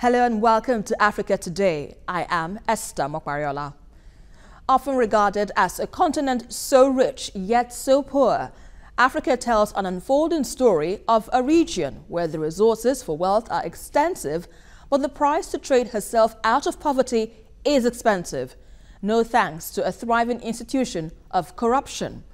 Hello and welcome to Africa Today. I am Esther Mokwariola. Often regarded as a continent so rich yet so poor, Africa tells an unfolding story of a region where the resources for wealth are extensive, but the price to trade herself out of poverty is expensive, no thanks to a thriving institution of corruption.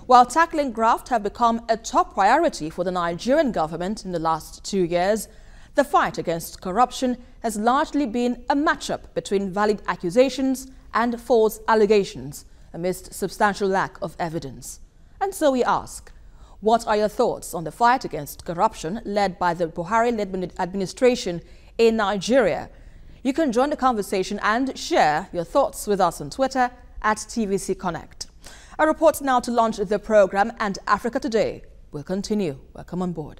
While tackling graft have become a top priority for the Nigerian government in the last 2 years, the fight against corruption has largely been a matchup between valid accusations and false allegations amidst substantial lack of evidence. And so we ask, what are your thoughts on the fight against corruption led by the Buhari-led administration in Nigeria? You can join the conversation and share your thoughts with us on Twitter at TVC Connect. A report now to launch the program, and Africa Today will continue. Welcome on board.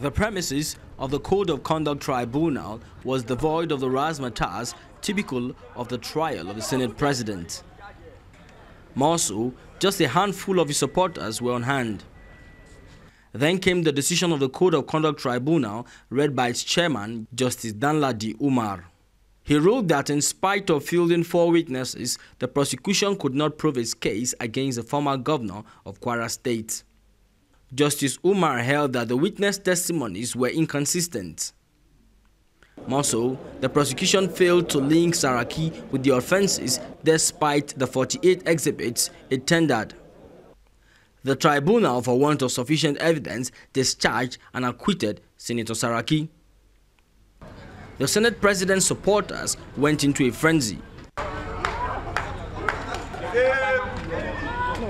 The premises of the Code of Conduct Tribunal was devoid of the razzmatazz typical of the trial of the Senate President. More so, just a handful of his supporters were on hand. Then came the decision of the Code of Conduct Tribunal, read by its chairman, Justice Danladi Umar. He ruled that in spite of fielding 4 witnesses, the prosecution could not prove its case against the former governor of Kwara State. Justice Umar held that the witness testimonies were inconsistent. More so, the prosecution failed to link Saraki with the offenses despite the 48 exhibits it tendered. The tribunal, for want of sufficient evidence, discharged and acquitted Senator Saraki. The Senate President's supporters went into a frenzy. No,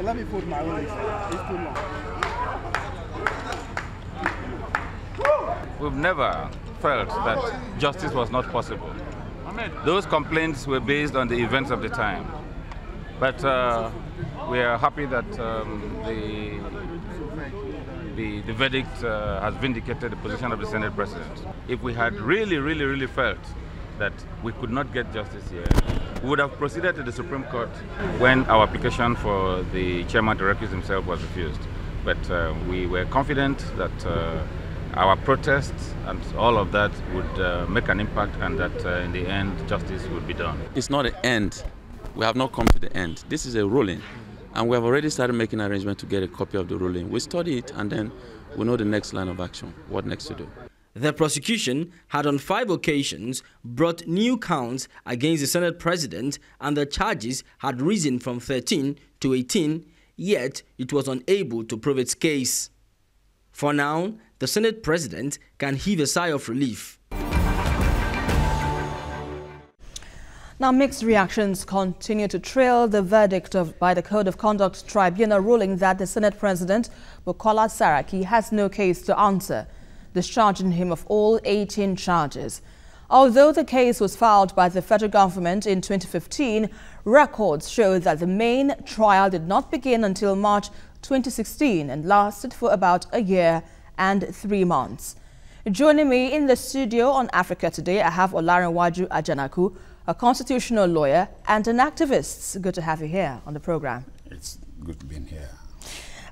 let me put my own. It's too long. We've never felt that justice was not possible. Those complaints were based on the events of the time. But we are happy that the verdict has vindicated the position of the Senate President. If we had really felt that we could not get justice here, we would have proceeded to the Supreme Court when our application for the chairman to recuse himself was refused. But we were confident that our protests and all of that would make an impact, and that in the end justice would be done. It's not an end. We have not come to the end. This is a ruling, and we have already started making arrangements to get a copy of the ruling. We study it, and then we know the next line of action, what next to do. The prosecution had on 5 occasions brought new counts against the Senate President, and the charges had risen from 13 to 18, yet it was unable to prove its case. For now, the Senate President can heave a sigh of relief. Now, mixed reactions continue to trail the verdict by the Code of Conduct Tribunal ruling that the Senate President, Bukola Saraki, has no case to answer, discharging him of all 18 charges. Although the case was filed by the federal government in 2015, records show that the main trial did not begin until March 2016 and lasted for about a year and 3 months. Joining me in the studio on Africa Today, I have Olarewaju Ajanaku, a constitutional lawyer and an activist. Good to have you here on the program. It's good being here.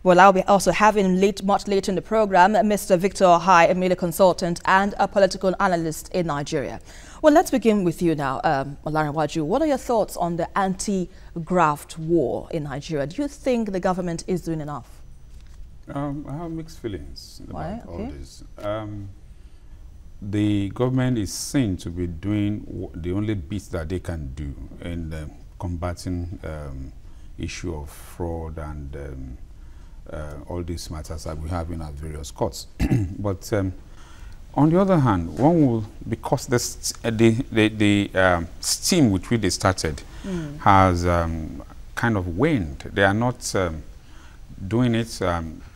Well, I'll be also having much later in the program, Mr. Victor Okhai, a media consultant and a political analyst in Nigeria. Well, let's begin with you now, Olarewaju. What are your thoughts on the anti-graft war in Nigeria? Do you think the government is doing enough? I have mixed feelings about all this. The government is seen to be doing the only bit that they can do in combating issue of fraud and all these matters that we have in our various courts. But on the other hand, one will, because the steam with which they started has kind of waned. They are not doing it,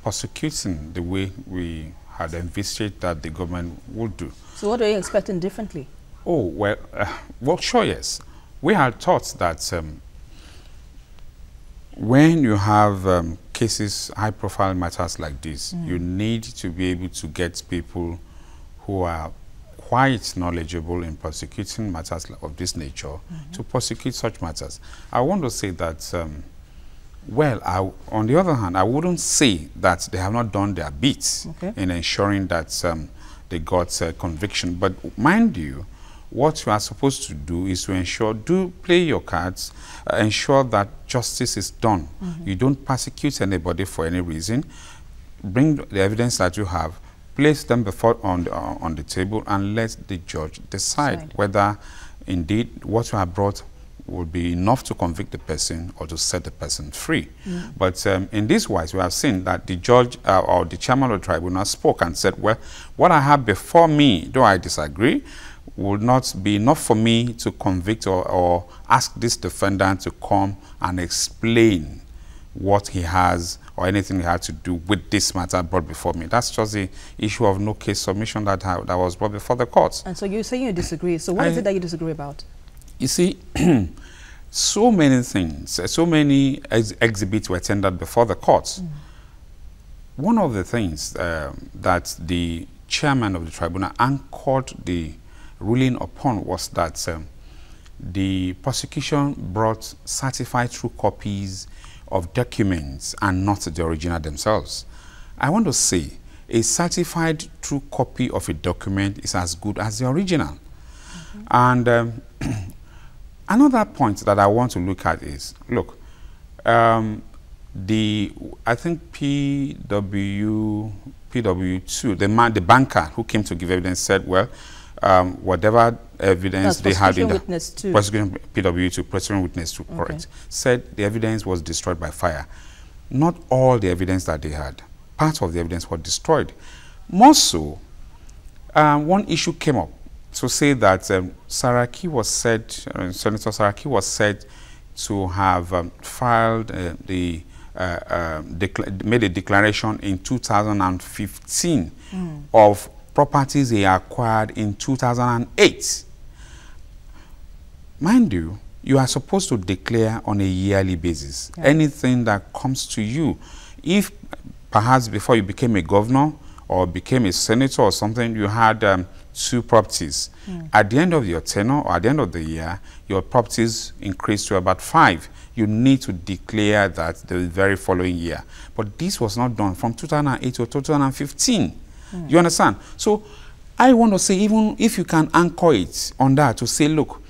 prosecuting the way we had envisaged that the government would do. So what are you expecting differently? Oh, well, sure, yes. We had thought that when you have cases, high-profile matters like this, you need to be able to get people who are quite knowledgeable in prosecuting matters of this nature to prosecute such matters. I want to say that Well, on the other hand, I wouldn't say that they have not done their bit in ensuring that they got conviction. But mind you, what you are supposed to do is to ensure, play your cards, ensure that justice is done. You don't persecute anybody for any reason. Bring the evidence that you have, place them before on the table, and let the judge decide whether indeed what you have brought would be enough to convict the person or to set the person free. But in this wise, we have seen that the judge or the chairman of the tribunal spoke and said, well, what I have before me, though I disagree, would not be enough for me to convict or ask this defendant to come and explain what he has or anything he had to do with this matter brought before me. That's just the issue of no case submission that was brought before the courts. And so you're saying you disagree. So what is it that you disagree about? You see, so many things, so many exhibits were tendered before the courts. One of the things that the chairman of the tribunal anchored the ruling upon was that the prosecution brought certified true copies of documents and not the original themselves. I want to say a certified true copy of a document is as good as the original. And another point that I want to look at is, look, I think PW2, the banker who came to give evidence said, well, whatever evidence they had in the prosecution PW2, prosecution witness 2, correct, said the evidence was destroyed by fire. Not all the evidence that they had. Part of the evidence was destroyed. More so, one issue came up to say that Saraki was said, Senator Saraki was said to have filed made a declaration in 2015 of properties he acquired in 2008. Mind you, you are supposed to declare on a yearly basis anything that comes to you. If perhaps before you became a governor or became a senator or something, you had 2 properties. At the end of your tenure or at the end of the year, your properties increased to about 5. You need to declare that the very following year. But this was not done from 2008 to 2015. You understand? So I want to say, even if you can anchor it on that, to say, look,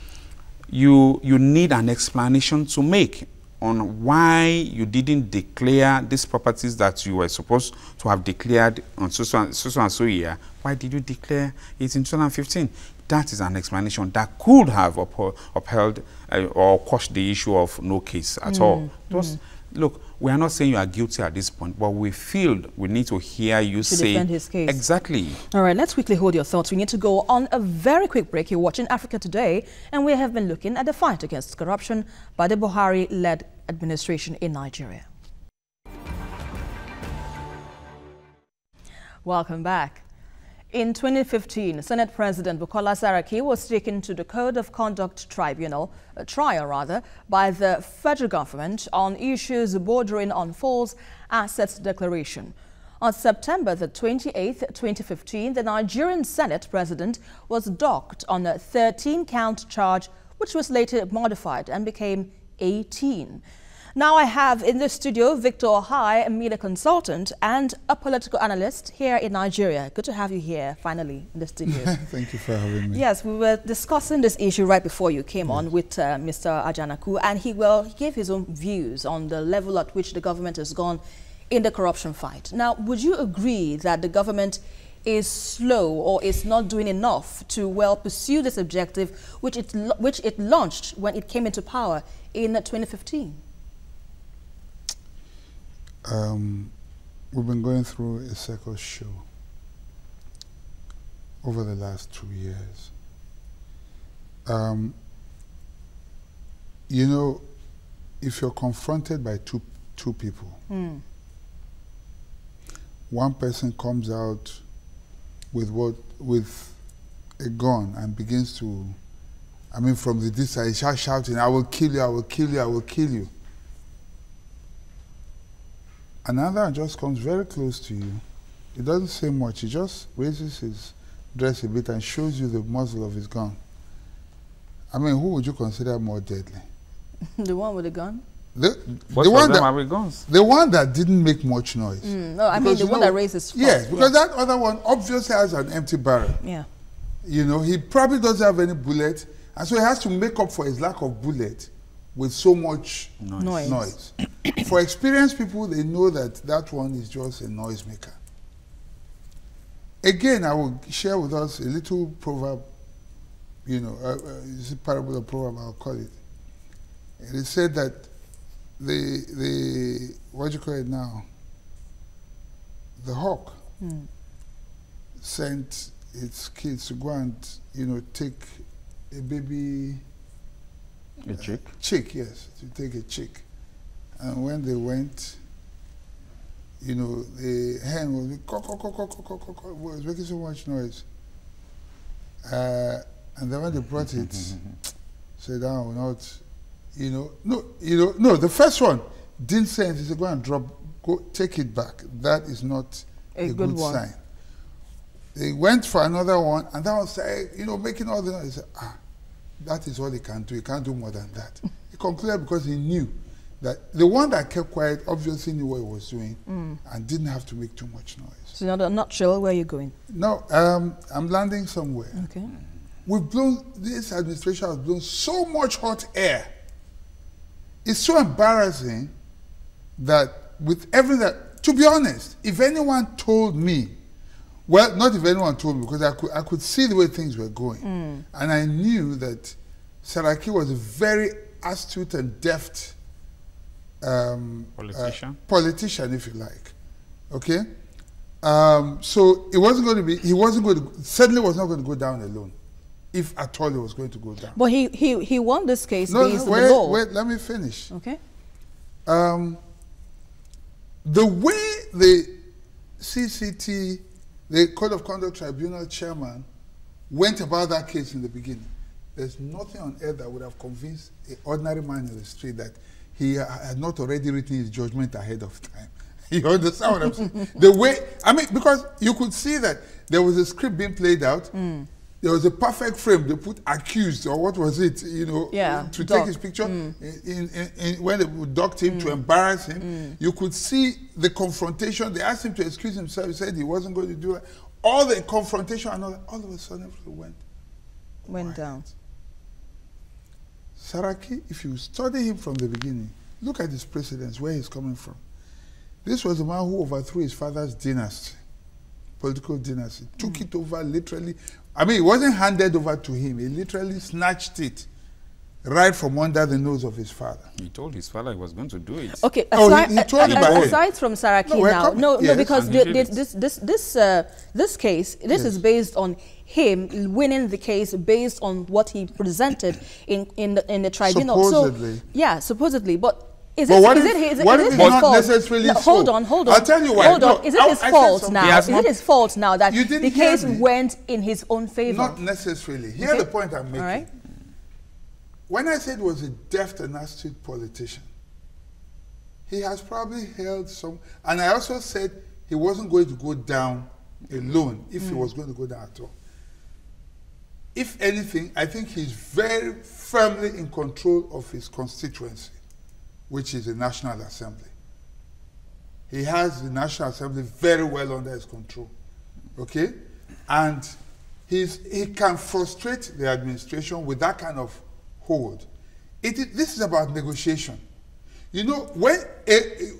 you need an explanation to make on why you didn't declare these properties that you were supposed to have declared on so and so year. Why did you declare it in 2015? That is an explanation that could have upheld or quashed the issue of no case at all. Just, look, we are not saying you are guilty at this point, but we feel we need to hear you say defend his case. Exactly. All right, let's quickly hold your thoughts. We need to go on a very quick break. You're watching Africa Today, and we have been looking at the fight against corruption by the Buhari-led administration in Nigeria. Welcome back. In 2015, Senate President Bukola Saraki was taken to the Code of Conduct Tribunal, a trial rather, by the federal government on issues bordering on false assets declaration. On September the 28th, 2015, the Nigerian Senate President was docked on a 13-count charge, which was later modified and became 18. Now I have in the studio Victor Okhai, a media consultant and a political analyst here in Nigeria. Good to have you here, finally, in the studio. Thank you for having me. Yes, we were discussing this issue right before you came on with Mr. Ajanaku, and he gave his own views on the level at which the government has gone in the corruption fight. Now, would you agree that the government is slow or is not doing enough to pursue this objective, which it launched when it came into power in 2015? We've been going through a circus show over the last 2 years. You know, if you're confronted by two people, one person comes out with a gun and begins to, I mean, from the distance, he's shouting, "I will kill you, I will kill you, I will kill you." Another just comes very close to you. He doesn't say much. He just raises his dress a bit and shows you the muzzle of his gun. I mean, who would you consider more deadly? The one with the gun? Most of them are with guns. The one that didn't make much noise. No, I mean the one that raises first. Yes, because that other one obviously has an empty barrel. Yeah. You know, he probably doesn't have any bullet, and so he has to make up for his lack of bullet with so much noise. For experienced people, they know that that one is just a noisemaker. Again, I will share with us a little proverb, you know, it's a parable of proverb, I'll call it. It is said that the what do you call it now? The hawk sent its kids to go and, you know, take a baby. A chick? Chick, yes, to take a chick. And when they went, you know, the hen was making so much noise. And then when they brought it, said, I will not, no, the first one didn't say anything. He said, go and go take it back. That is not a good sign. They went for another one, and that one said, you know, making all the noise. He said, that is all he can do. He can't do more than that. He concluded because he knew that the one that kept quiet obviously knew what he was doing and didn't have to make too much noise. So you're not sure where you're going? No, I'm landing somewhere. Okay. This administration has blown so much hot air. It's so embarrassing that with everything, to be honest, if anyone told me, well, not if anyone told me, because I could see the way things were going. And I knew that Saraki was a very astute and deft politician, if you like. Okay? So it wasn't going to be, certainly was not going to go down alone, if at all he was going to go down. But he won this case based on the law. Wait, let me finish. Okay. The way the CCT, the Code of Conduct Tribunal chairman, went about that case in the beginning, there's nothing on earth that would have convinced an ordinary man in the street that he had not already written his judgment ahead of time. You understand what I'm saying? The way, I mean, because you could see that there was a script being played out. There was a perfect frame. They put accused, or what was it, you know, to take his picture. When they would docked him to embarrass him, you could see the confrontation. They asked him to excuse himself. He said he wasn't going to do that. All the confrontation and all of a sudden everything went down. Saraki, if you study him from the beginning, look at his precedents, where he's coming from. This was the man who overthrew his father's dynasty, political dynasty, took it over literally. I mean, it wasn't handed over to him. He literally snatched it right from under the nose of his father. He told his father he was going to do it. Okay, aside from Saraki because this case, is based on him winning the case based on what he presented in the tribunal. Supposedly. So, yeah, supposedly, but. Is it his fault? Necessarily hold on. I'll tell you why. Hold on. Is it his fault now? Is it his fault now that the case went in his own favor? Not necessarily. Here's the point I'm making. All right. When I said he was a deft and astute politician, he has probably held some, and I also said he wasn't going to go down alone if he was going to go down at all. If anything, I think he's very firmly in control of his constituency, which is the National Assembly. He has the National Assembly very well under his control, okay? And he can frustrate the administration with that kind of hold. This is about negotiation. You know, when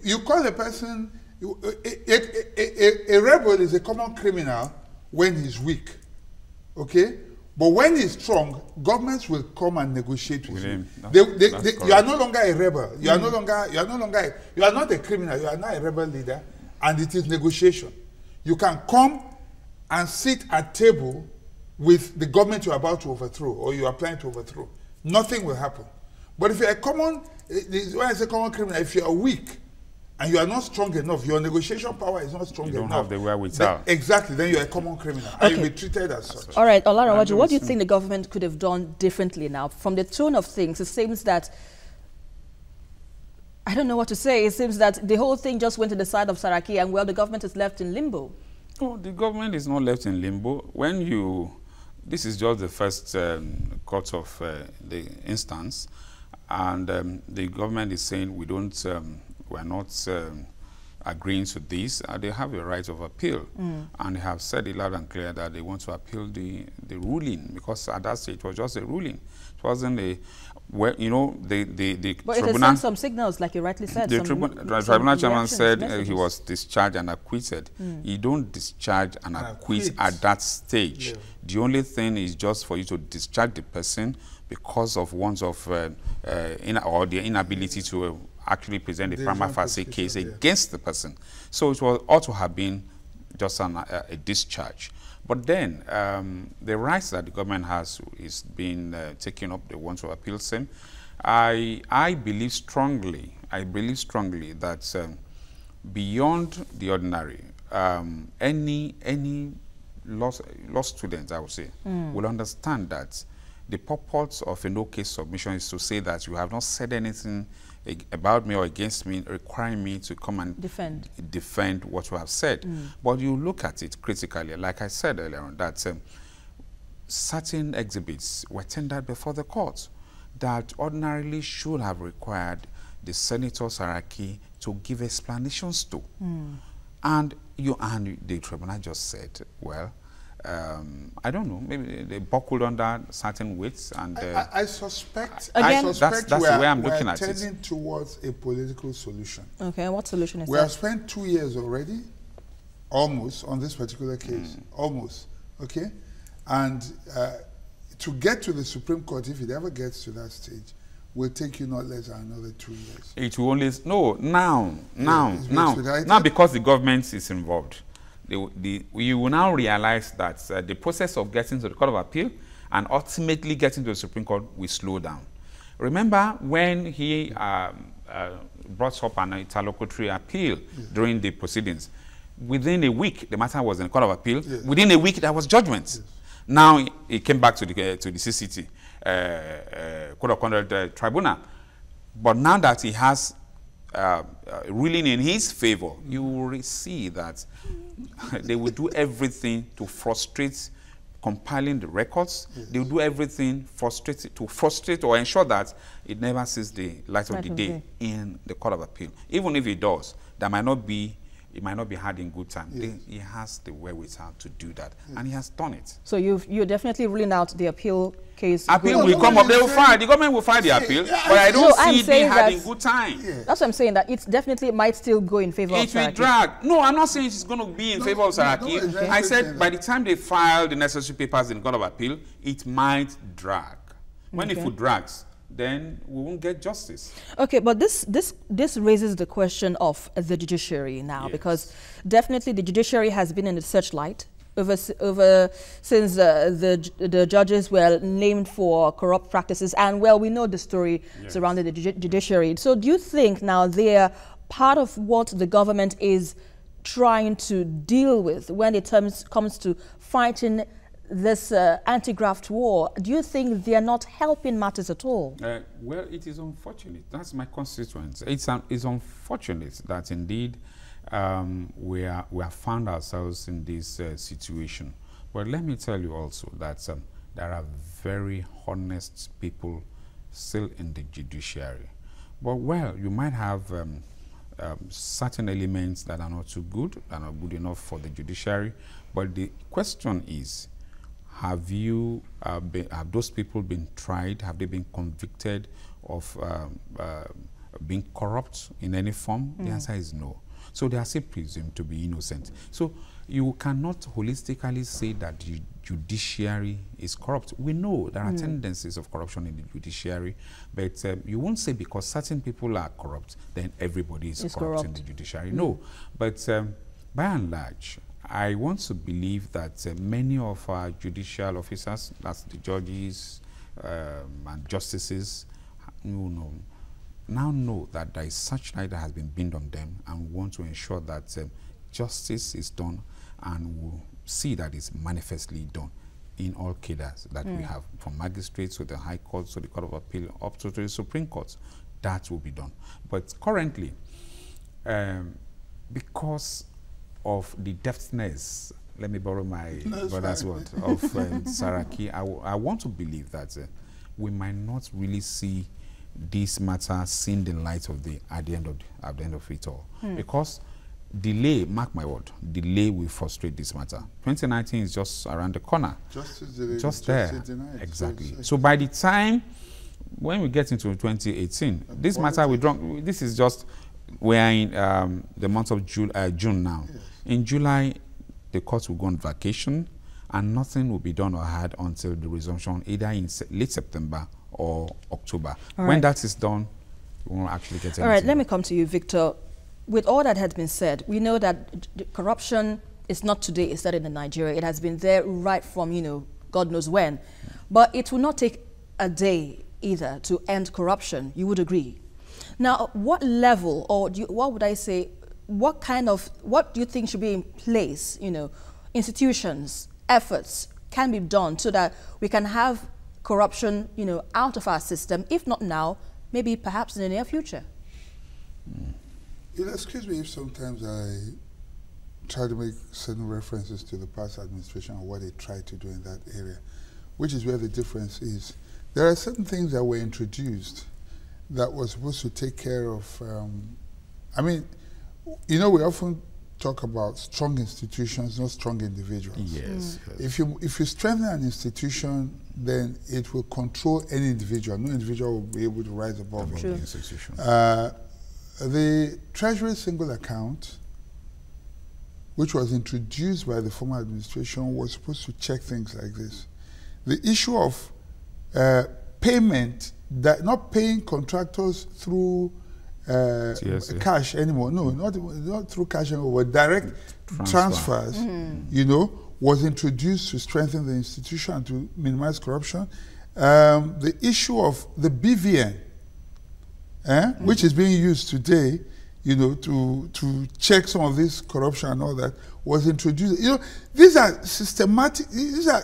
you call a person, a rebel is a common criminal when he's weak, okay? But when he's strong, governments will come and negotiate with him. You are no longer a rebel. You are no longer. You are not a criminal. You are not a rebel leader, and it is negotiation. You can come and sit at table with the government you are about to overthrow or you are planning to overthrow. Nothing will happen. But if you are a common, when I say common criminal, if you are weak and you are not strong enough, your negotiation power is not strong enough. You don't have the wherewithal. Exactly, then you are a common criminal. Okay. And you will be treated as such. All right, Olarewaju, what do you think the government could have done differently now? From the tone of things, it seems that, I don't know what to say, it seems that the whole thing just went to the side of Saraki and, well, the government is left in limbo. Oh, the government is not left in limbo. This is just the first court of the instance. and the government is saying we don't, we're not agreeing to this. They have a right of appeal, and they have said it loud and clear that they want to appeal the ruling, because at that stage it was just a ruling. It wasn't a, well, you know, the but tribunal. It has sent some signals, like you rightly said. The tribunal chairman said he was discharged and acquitted. You don't discharge and acquit at that stage. Yeah. The only thing is just for you to discharge the person because of one's of or the inability to actually present a prima facie case against the person. So it was ought to have been just a discharge. But then the rights that the government has is being taken up. They want to appeal same. I believe strongly. That beyond the ordinary, any law student, I would say, will understand that the purpose of a no-case submission is to say that you have not said anything about me or against me, requiring me to come and defend what you have said. But you look at it critically, like I said earlier on, that certain exhibits were tendered before the court that ordinarily should have required the Senator Saraki to give explanations to. And the tribunal just said, well, I don't know, maybe they buckled under certain weights, and I suspect that's the way I'm looking at it. We're tending towards a political solution. Okay, what solution is that? We have spent 2 years already, almost, on this particular case, almost, okay? And to get to the Supreme Court, if it ever gets to that stage, will take you not less than another 2 years. It will only, now because the government is involved. You will now realize that the process of getting to the Court of Appeal and ultimately getting to the Supreme Court will slow down. Remember when he brought up an interlocutory appeal during the proceedings, within a week the matter was in the Court of Appeal, within a week there was judgment. Now it came back to the CCT, Court of Conduct Tribunal. But now that he has ruling in his favor, you will see that they will do everything to frustrate compiling the records. They will do everything to frustrate or ensure that it never sees the light of the day in the Court of Appeal. Even if it does, it might not be had in good time. He has the wherewithal to do that, and he has done it. So you're definitely ruling out the appeal case. Appeal will come up. They will file. The government will file the appeal, but I don't see it being had in good time. That's what I'm saying. That it definitely might still go in favor of Saraki. It will drag. No, I'm not saying it's going to be in favor of Saraki. I said by the time they file the necessary papers in the Court of Appeal, it might drag. When it drags, then we won't get justice. Okay, but this raises the question of the judiciary now, because definitely the judiciary has been in the searchlight since the judges were named for corrupt practices, and well, we know the story surrounding the judiciary. So do you think now they're part of what the government is trying to deal with when it comes to fighting this anti-graft war? Do you think they are not helping matters at all? Well, it is unfortunate. That's my constituents. It's unfortunate that indeed we have found ourselves in this situation. But let me tell you also that there are very honest people still in the judiciary. But well, you might have certain elements that are not too good, that are not good enough for the judiciary. But the question is, have those people been tried? Have they been convicted of being corrupt in any form? The answer is no. So they are still presumed to be innocent. So you cannot holistically say that the judiciary is corrupt. We know there are tendencies of corruption in the judiciary, but you won't say because certain people are corrupt, then everybody is corrupt in the judiciary. No, but by and large, I want to believe that many of our judicial officers, that's the judges and justices, now know that there is such light that has been beamed on them, and want to ensure that justice is done, and will see that it's manifestly done in all cadres that we have, from magistrates to the High Court to the Court of Appeal up to the Supreme Court. That will be done. But currently, because of the deftness, let me borrow my brother's word, of Saraki, I want to believe that we might not really see this matter seen the light of at the end of it all. Because delay, mark my word, delay will frustrate this matter. 2019 is just around the corner. Just there. Exactly. So by the time when we get into 2018, this matter this is just, we are in the month of June now. Yes. In July, the court will go on vacation, and nothing will be done or had until the resumption, either in late September or October. When that is done, we won't actually get anything. All right, let me come to you, Victor. With all that has been said, we know that corruption is not today, it started in Nigeria. It has been there right from, God knows when. But it will not take a day either to end corruption, you would agree. Now, what level, or what would I say, what do you think should be in place, institutions, efforts can be done so that we can have corruption, out of our system, if not now, maybe perhaps in the near future? Excuse me if sometimes I try to make certain references to the past administration and what they tried to do in that area, which is where the difference is. There are certain things that were introduced that were supposed to take care of, we often talk about strong institutions, not strong individuals. Yes. If you strengthen an institution, then it will control any individual. No individual will be able to rise above the institution. The Treasury single account, which was introduced by the former administration, was supposed to check things like this. The issue of payment, not paying contractors through cash anymore. No, not through cash anymore, but direct transfers, was introduced to strengthen the institution and to minimize corruption. The issue of the BVN, which is being used today, to check some of this corruption and all that, was introduced. These are systematic, these are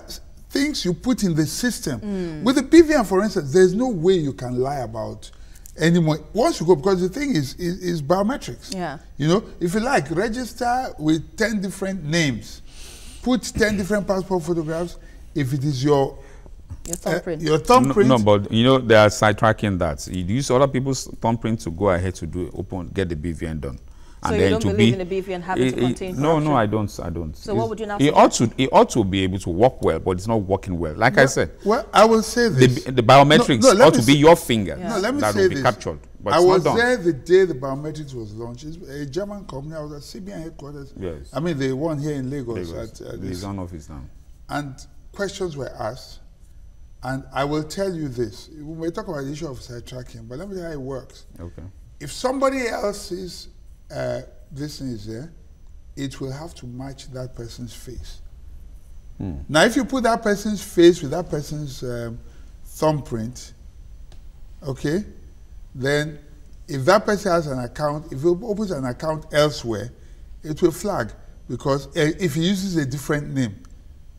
things you put in the system. With the BVN, for instance, there's no way you can lie about anymore. Once you go, because the thing is biometrics. Yeah. If you like, register with 10 different names, put 10 different passport photographs. If it is your thumbprint. Your thumbprint. No, but they are sidetracking that. You use other people's thumbprint to go ahead to get the BVN done. So and you don't believe in the BVN having to contain corruption? No, I don't. So what would you now say? It ought to be able to work well, but it's not working well. Like I said. Well, I will say this. The biometrics ought to be your finger. Yeah. No, let me that say will this. Be captured. But I was there the day the biometrics was launched. It's a German company. I was at CBN headquarters. Yes. I mean, the one here in Lagos. At this office now. And questions were asked. And I will tell you this. We may talk about the issue of side tracking, but let me tell you how it works. Okay. If somebody else's this thing is there, it will have to match that person's face. Now, if you put that person's face with that person's thumbprint, okay, then if that person has an account, if he opens an account elsewhere, it will flag, because if he uses a different name,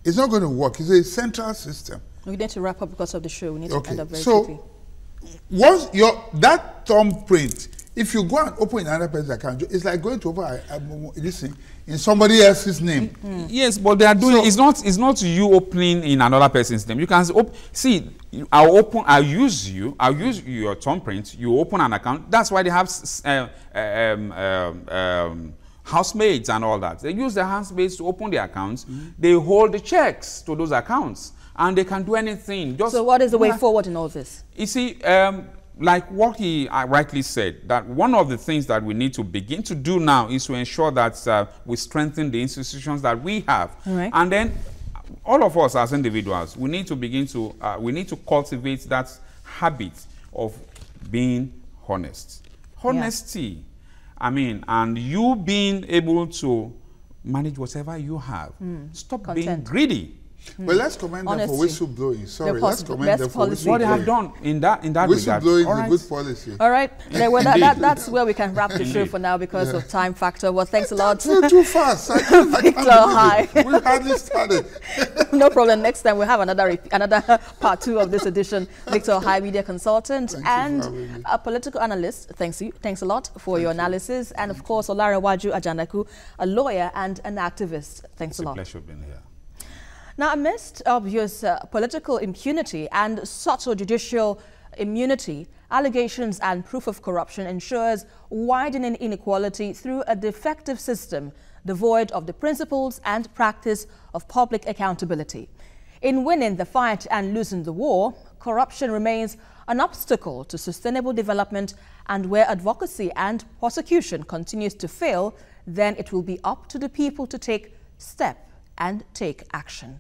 it's not going to work. It's a central system. We need to wrap up because of the show. We need to end up very quickly. Once that thumbprint, if you go and open another person's account, it's like going to open this thing in somebody else's name. Yes, but they are doing it's not you opening in another person's name. You can see, I'll use your thumbprint, you open an account. That's why they have housemaids and all that. They use the housemaids to open the accounts. They hold the checks to those accounts, and they can do anything. So what is the way forward in all this? You see, like what he rightly said, that one of the things that we need to begin to do now is to ensure that we strengthen the institutions that we have. Right. And then all of us as individuals, we need to begin to, we need to cultivate that habit of being honest. Honesty. I mean, and you being able to manage whatever you have. Stop being greedy. Well, let's commend them for whistleblowing. Sorry, let's commend them for whistleblowing. What they have done in that regard. Whistleblowing is a good policy. All right. That's where we can wrap the show for now because of time factor. Well, thanks a lot. Too fast. Victor Okhai. We hardly started. No problem. Next time we'll have another part 2 of this edition. Victor Okhai, media consultant and a political analyst. Thanks a lot for your analysis. And of course, Olarewaju Ajanaku, a lawyer and an activist. Thanks a lot. It's a pleasure being here. Now, amidst obvious political impunity and subtle judicial immunity, Allegations and proof of corruption ensures widening inequality through a defective system devoid of the principles and practice of public accountability. In winning the fight and losing the war, corruption remains an obstacle to sustainable development, and where advocacy and prosecution continues to fail, then it will be up to the people to take step and take action.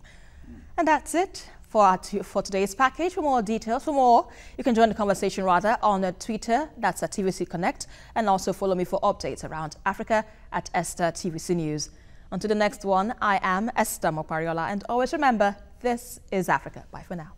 And that's it for today's package. For more details, you can join the conversation on Twitter, that's at TVC Connect, and also follow me for updates around Africa at Esther TVC News. Until the next one, I am Esther Mokwariola, and always remember, this is Africa. Bye for now.